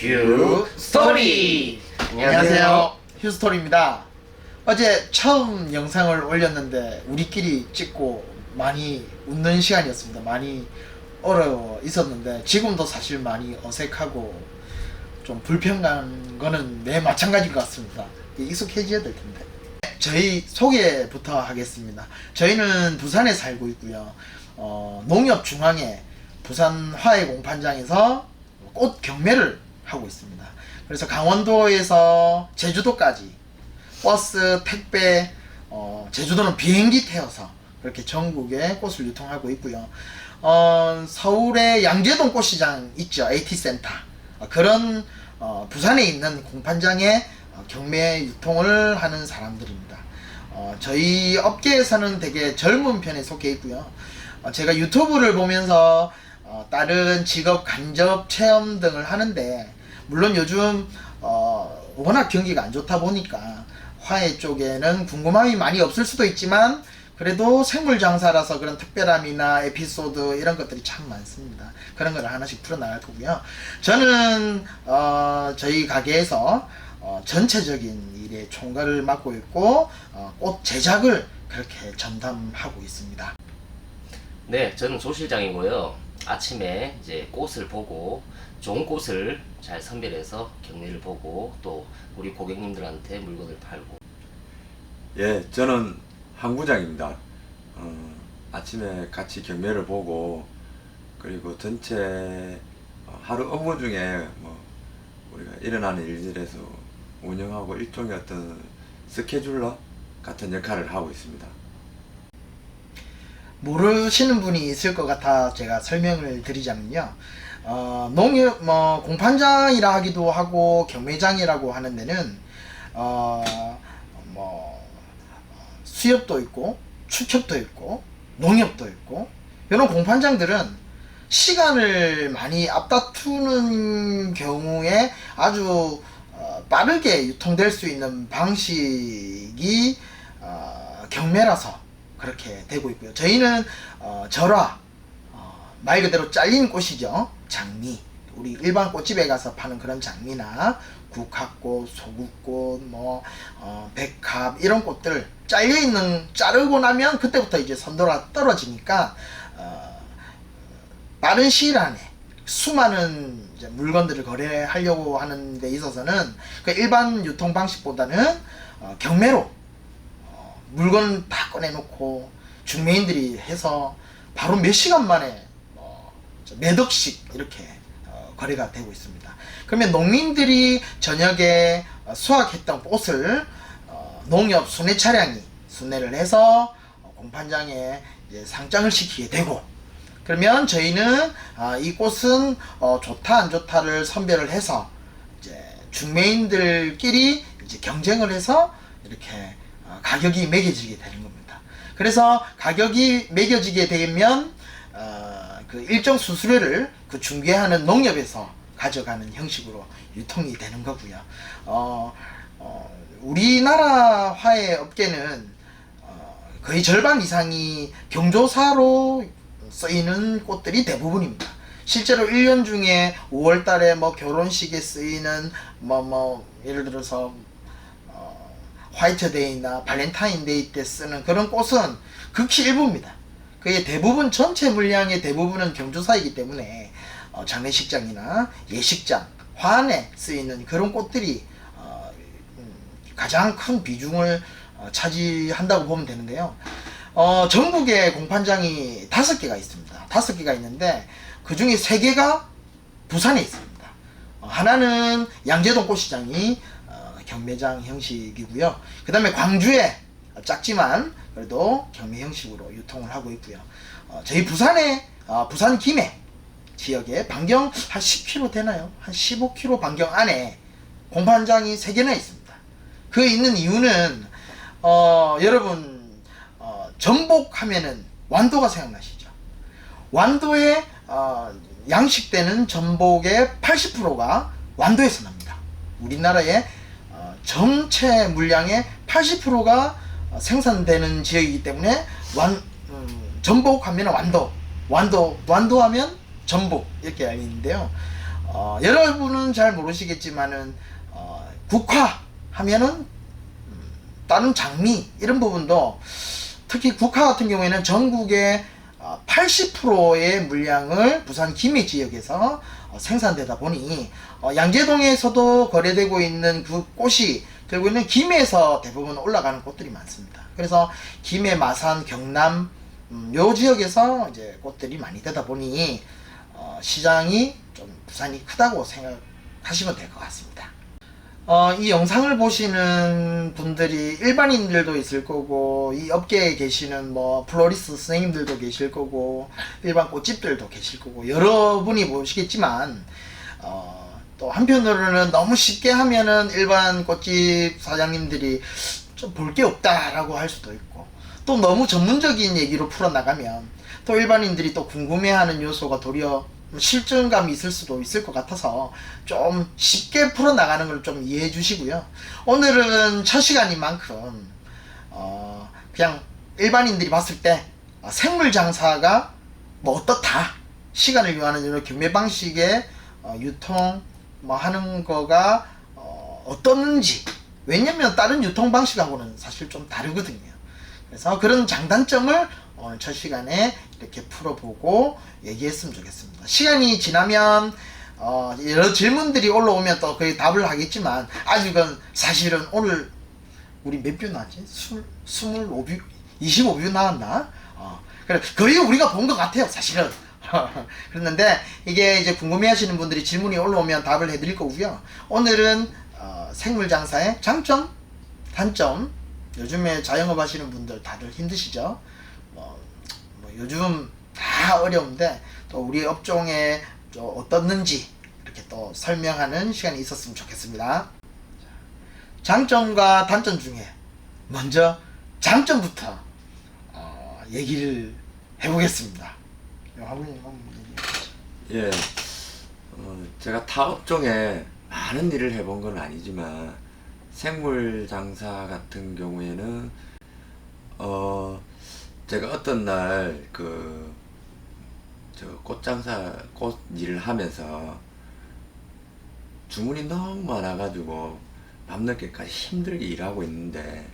휴스토리! 안녕하세요. 휴스토리입니다. 어제 처음 영상을 올렸는데 우리끼리 찍고 많이 웃는 시간이었습니다. 많이 어려워 있었는데 지금도 사실 많이 어색하고 좀 불편한 거는 내 마찬가지인 것 같습니다. 익숙해져야 될 텐데. 저희 소개부터 하겠습니다. 저희는 부산에 살고 있고요. 농협중앙회 부산 화훼공판장에서 꽃 경매를 하고 있습니다. 그래서 강원도에서 제주도까지 버스, 택배, 제주도는 비행기 태워서 그렇게 전국에 꽃을 유통하고 있고요. 서울의 양재동 꽃시장 있죠. AT센터. 그런 부산에 있는 공판장에 경매 유통을 하는 사람들입니다. 저희 업계에서는 되게 젊은 편에 속해 있고요. 제가 유튜브를 보면서 다른 직업 간접 체험 등을 하는데, 물론 요즘 워낙 경기가 안 좋다 보니까 화훼 쪽에는 궁금함이 많이 없을 수도 있지만 그래도 생물 장사라서 그런 특별함이나 에피소드 이런 것들이 참 많습니다. 그런 걸 하나씩 풀어나갈 거고요. 저는 저희 가게에서 전체적인 일의 총괄을 맡고 있고 꽃 제작을 그렇게 전담하고 있습니다. 네, 저는 조 실장이고요. 아침에 이제 꽃을 보고 좋은 꽃을 잘 선별해서 경매를 보고 또 우리 고객님들한테 물건을 팔고. 예, 저는 항구장입니다. 아침에 같이 경매를 보고 그리고 전체 하루 업무 중에 뭐 우리가 일어나는 일들에서 운영하고 일종의 어떤 스케줄러 같은 역할을 하고 있습니다. 모르시는 분이 있을 것 같아 제가 설명을 드리자면요. 농협 공판장이라 하기도 하고 경매장이라고 하는 데는 수협도 있고 축협도 있고 농협도 있고, 이런 공판장들은 시간을 많이 앞다투는 경우에 아주 빠르게 유통될 수 있는 방식이 경매라서 그렇게 되고 있고요. 저희는 절화, 말 그대로 잘린 꽃이죠. 장미, 우리 일반 꽃집에 가서 파는 그런 장미나 국화꽃, 소국꽃, 백합 이런 꽃들 잘려있는, 자르고 나면 그때부터 이제 선도가 떨어지니까 빠른 시일 안에 수많은 이제 물건들을 거래하려고 하는 데 있어서는 그 일반 유통 방식보다는 경매로 물건 다 꺼내놓고 중매인들이 해서 바로 몇 시간 만에 몇 억씩 이렇게 거래가 되고 있습니다. 그러면 농민들이 저녁에 수확했던 꽃을 농협 순회 차량이 순회를 해서 공판장에 이제 상장을 시키게 되고, 그러면 저희는 이 꽃은 좋다 안 좋다를 선별을 해서 이제 중매인들끼리 이제 경쟁을 해서 이렇게 가격이 매겨지게 되는 겁니다. 그래서 가격이 매겨지게 되면 그 일정 수수료를 그 중개하는 농협에서 가져가는 형식으로 유통이 되는 거고요. 우리나라 화훼 업계는 거의 절반 이상이 경조사로 쓰이는 꽃들이 대부분입니다. 실제로 1년 중에 5월달에 결혼식에 쓰이는 예를 들어서 화이트데이나 발렌타인데이 때 쓰는 그런 꽃은 극히 일부입니다. 그게 대부분 전체 물량의 대부분은 경조사이기 때문에 장례식장이나 예식장, 화환에 쓰이는 그런 꽃들이 가장 큰 비중을 차지한다고 보면 되는데요. 전국에 공판장이 5개가 있습니다. 5개가 있는데 그 중에 3개가 부산에 있습니다. 하나는 양재동 꽃시장이 경매장 형식이고요. 그 다음에 광주에 작지만 그래도 경매 형식으로 유통을 하고 있고요. 저희 부산에 부산 김해 지역에 반경 한 10km 되나요? 한 15km 반경 안에 공판장이 3개나 있습니다. 그 있는 이유는 여러분 전복 하면은 완도가 생각나시죠? 완도에 양식되는 전복의 80%가 완도에서 납니다. 우리나라의 전체 물량의 80%가 생산되는 지역이기 때문에 전복 하면 완도 하면 전복 이렇게 알리는데요. 여러분은 잘 모르시겠지만은 국화 하면은 다른 장미 이런 부분도 특히 국화 같은 경우에는 전국의 80%의 물량을 부산 김해 지역에서 생산되다 보니 양재동에서도 거래되고 있는 그 꽃이 결국에는 김해에서 대부분 올라가는 꽃들이 많습니다. 그래서 김해, 마산, 경남 요 지역에서 이제 꽃들이 많이 되다 보니 시장이 좀 부산이 크다고 생각하시면 될 것 같습니다. 이 영상을 보시는 분들이 일반인들도 있을 거고, 이 업계에 계시는 뭐 플로리스트 선생님들도 계실 거고, 일반 꽃집들도 계실 거고, 여러분이 보시겠지만 또 한편으로는 너무 쉽게 하면은 일반 꽃집 사장님들이 좀 볼 게 없다라고 할 수도 있고, 또 너무 전문적인 얘기로 풀어나가면 또 일반인들이 또 궁금해하는 요소가 도리어 실증감이 있을 수도 있을 것 같아서 좀 쉽게 풀어나가는 걸 좀 이해해 주시고요. 오늘은 첫 시간인 만큼 그냥 일반인들이 봤을 때 생물 장사가 뭐 어떻다, 시간을 요하는 이런 경매 방식의 유통 뭐 하는 거가 어떻는지, 왜냐면 다른 유통 방식하고는 사실 좀 다르거든요. 그래서 그런 장단점을 오늘 첫 시간에 이렇게 풀어보고 얘기했으면 좋겠습니다. 시간이 지나면 여러 질문들이 올라오면 또 거의 답을 하겠지만, 아직은 사실은 오늘 우리 몇 뷰 나왔지? 25뷰? 25뷰 나왔나? 그래, 거의 우리가 본 것 같아요, 사실은. 그랬는데 이게 이제 궁금해하시는 분들이 질문이 올라오면 답을 해드릴 거고요. 오늘은 생물 장사의 장점, 단점, 요즘에 자영업 하시는 분들 다들 힘드시죠? 뭐 요즘 다 어려운데 또 우리 업종에 어떻는지 이렇게 또 설명하는 시간이 있었으면 좋겠습니다. 장점과 단점 중에 먼저 장점부터 얘기를 해보겠습니다. 화분님 한번 얘기해 주시죠. 예, 제가 타 업종에 많은 일을 해본 건 아니지만 생물 장사 같은 경우에는 제가 어떤 날 꽃장사 꽃 일을 하면서 주문이 너무 많아가지고 밤늦게까지 힘들게 일하고 있는데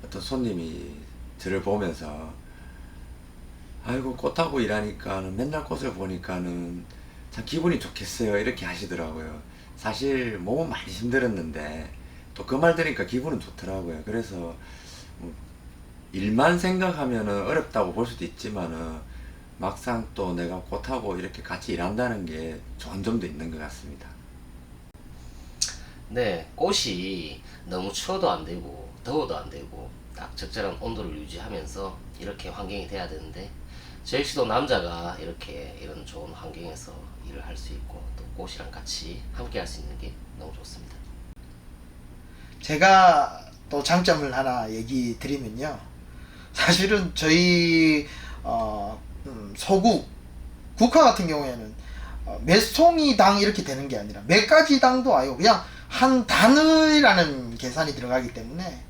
어떤 손님이 저를 보면서 아이고 꽃하고 일하니까는 맨날 꽃을 보니까는 참 기분이 좋겠어요 이렇게 하시더라고요. 사실 몸은 많이 힘들었는데 또 그 말 들으니까 기분은 좋더라고요. 그래서 일만 생각하면은 어렵다고 볼 수도 있지만은 막상 또 내가 꽃하고 이렇게 같이 일한다는 게 좋은 점도 있는 것 같습니다. 네, 꽃이 너무 추워도 안 되고 더워도 안 되고 딱 적절한 온도를 유지하면서 이렇게 환경이 돼야 되는데, 저 역시도 남자가 이렇게 이런 좋은 환경에서 일을 할 수 있고 또 꽃이랑 같이 함께 할 수 있는 게 너무 좋습니다. 제가 또 장점을 하나 얘기 드리면요. 사실은 저희 소국 국화 같은 경우에는 몇 송이당 이렇게 되는 게 아니라 몇 가지 당도 아니고 그냥 한 단위라는 계산이 들어가기 때문에,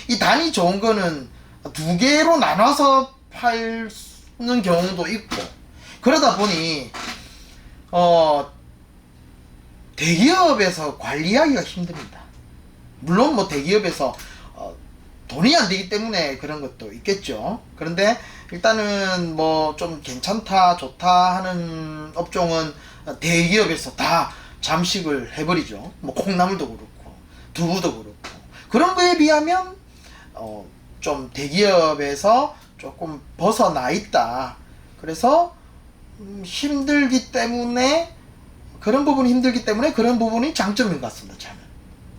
이 단이 좋은 거는 두 개로 나눠서 팔는 경우도 있고, 그러다 보니 대기업에서 관리하기가 힘듭니다. 물론 뭐 대기업에서 돈이 안 되기 때문에 그런 것도 있겠죠. 그런데 일단은 뭐 좀 괜찮다 좋다 하는 업종은 대기업에서 다 잠식을 해버리죠. 뭐 콩나물도 그렇고 두부도 그렇고. 그런 거에 비하면 좀 대기업에서 조금 벗어나 있다. 그래서 힘들기 때문에, 그런 부분이 힘들기 때문에 그런 부분이 장점인 것 같습니다, 저는.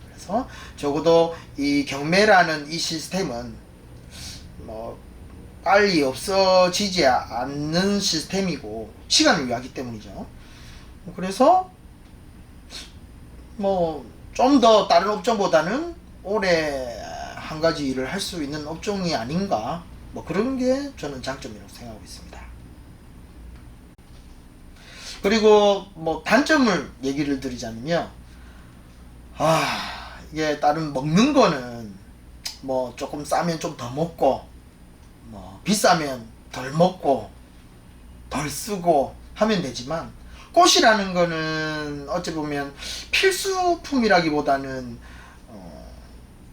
그래서 적어도 이 경매라는 이 시스템은 뭐 빨리 없어지지 않는 시스템이고 시간을 요하기 때문이죠. 그래서 뭐 좀 더 다른 업종보다는 오래 한 가지 일을 할 수 있는 업종이 아닌가, 뭐 그런 게 저는 장점이라고 생각하고 있습니다. 그리고 뭐 단점을 얘기를 드리자면요, 이게 다른 먹는 거는 뭐 조금 싸면 좀 더 먹고, 뭐 비싸면 덜 먹고 덜 쓰고 하면 되지만, 꽃이라는 거는 어찌 보면 필수품이라기보다는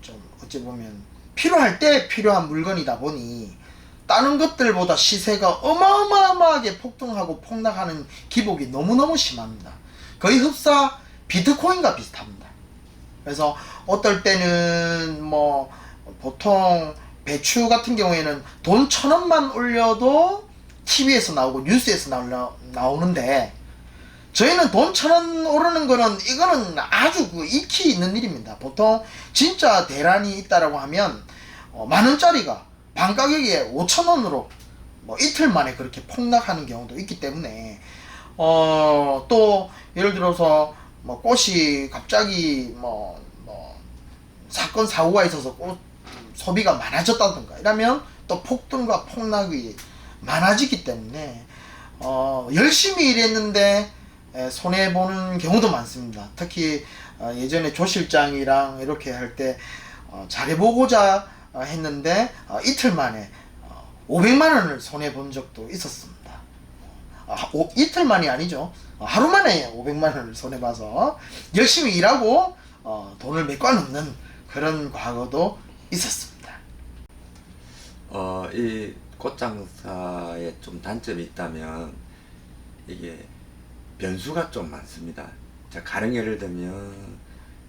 좀 어찌 보면 필요할 때 필요한 물건이다 보니 다른 것들보다 시세가 어마어마하게 폭등하고 폭락하는 기복이 너무너무 심합니다. 거의 흡사 비트코인과 비슷합니다. 그래서 어떨 때는 뭐 보통 배추 같은 경우에는 돈 1,000원만 올려도 TV에서 나오고 뉴스에서 나오는데 저희는 돈 1,000원 오르는 거는 이거는 아주 그 익히 있는 일입니다. 보통 진짜 대란이 있다라고 하면 10,000원짜리가 반 가격에 5,000원으로 뭐 이틀 만에 그렇게 폭락하는 경우도 있기 때문에 또 예를 들어서 뭐 꽃이 갑자기 뭐 사건 사고가 있어서 꽃 소비가 많아졌다든가 이러면 또 폭등과 폭락이 많아지기 때문에 열심히 일했는데 손해 보는 경우도 많습니다. 특히 예전에 조 실장이랑 이렇게 할 때 잘해보고자 했는데 이틀 만에 500만 원을 손해 본 적도 있었습니다. 이틀만이 아니죠. 하루 만에 500만 원을 손해 봐서 열심히 일하고 돈을 메꿔 놓는 그런 과거도 있었습니다. 이 꽃장사에 좀 단점이 있다면 이게 변수가 좀 많습니다. 자, 가령 예를 들면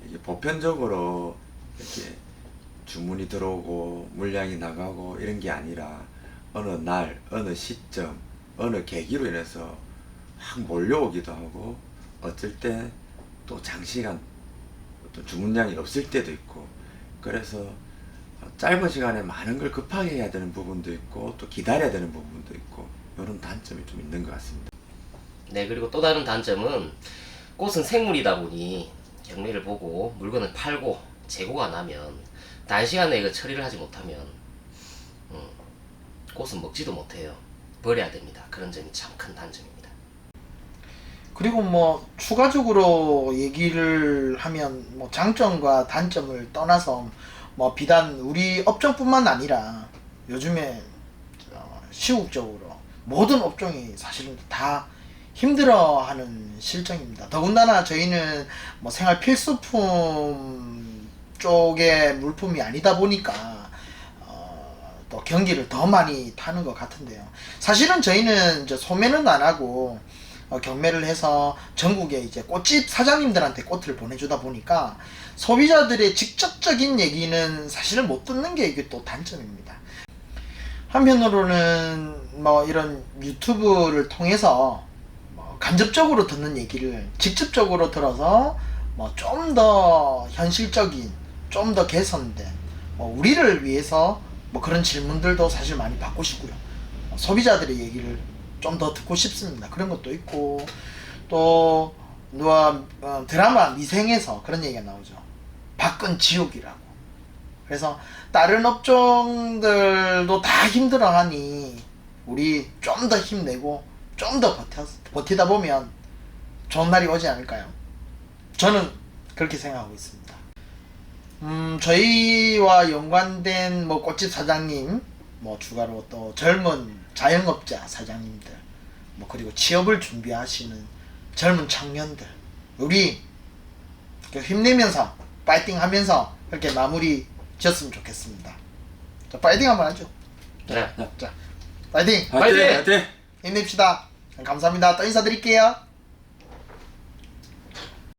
이게 보편적으로 이렇게 주문이 들어오고 물량이 나가고 이런 게 아니라 어느 날, 어느 시점, 어느 계기로 인해서 확 몰려오기도 하고 어쩔 때 또 장시간 또 주문량이 없을 때도 있고 그래서 짧은 시간에 많은 걸 급하게 해야 되는 부분도 있고 또 기다려야 되는 부분도 있고 이런 단점이 좀 있는 것 같습니다. 네, 그리고 또 다른 단점은 꽃은 생물이다 보니 경매를 보고 물건을 팔고 재고가 나면 단시간 내에 그 처리를 하지 못하면 꽃은 먹지도 못해요. 버려야 됩니다. 그런 점이 참 큰 단점입니다. 그리고 뭐 추가적으로 얘기를 하면 뭐 장점과 단점을 떠나서 뭐 비단 우리 업종뿐만 아니라 요즘에 시국적으로 모든 업종이 사실은 다 힘들어하는 실정입니다. 더군다나 저희는 뭐 생활 필수품 쪽의 물품이 아니다 보니까 또 경기를 더 많이 타는 것 같은데요. 사실은 저희는 이제 소매는 안 하고 경매를 해서 전국에 이제 꽃집 사장님들한테 꽃을 보내주다 보니까 소비자들의 직접적인 얘기는 사실은 못 듣는 게 이게 또 단점입니다. 한편으로는 뭐 이런 유튜브를 통해서 간접적으로 듣는 얘기를 직접적으로 들어서 뭐 좀 더 현실적인, 좀 더 개선된 우리를 위해서 뭐 그런 질문들도 사실 많이 받고 싶고요. 소비자들의 얘기를 좀 더 듣고 싶습니다. 그런 것도 있고 또 누가 드라마 미생에서 그런 얘기가 나오죠. 밖은 지옥이라고. 그래서 다른 업종들도 다 힘들어하니 우리 좀 더 힘내고 좀 더 버티다 보면 좋은 날이 오지 않을까요? 저는 그렇게 생각하고 있습니다. 저희와 연관된 뭐 꽃집 사장님, 뭐 추가로 또 젊은 자영업자 사장님들, 뭐 그리고 취업을 준비하시는 젊은 청년들, 우리 힘내면서 파이팅하면서 이렇게 마무리 지었으면 좋겠습니다. 자, 파이팅 한번 하죠. 네. 자, 파이팅! 파이팅! 화이팅! 힘냅시다. 감사합니다. 또 인사드릴게요.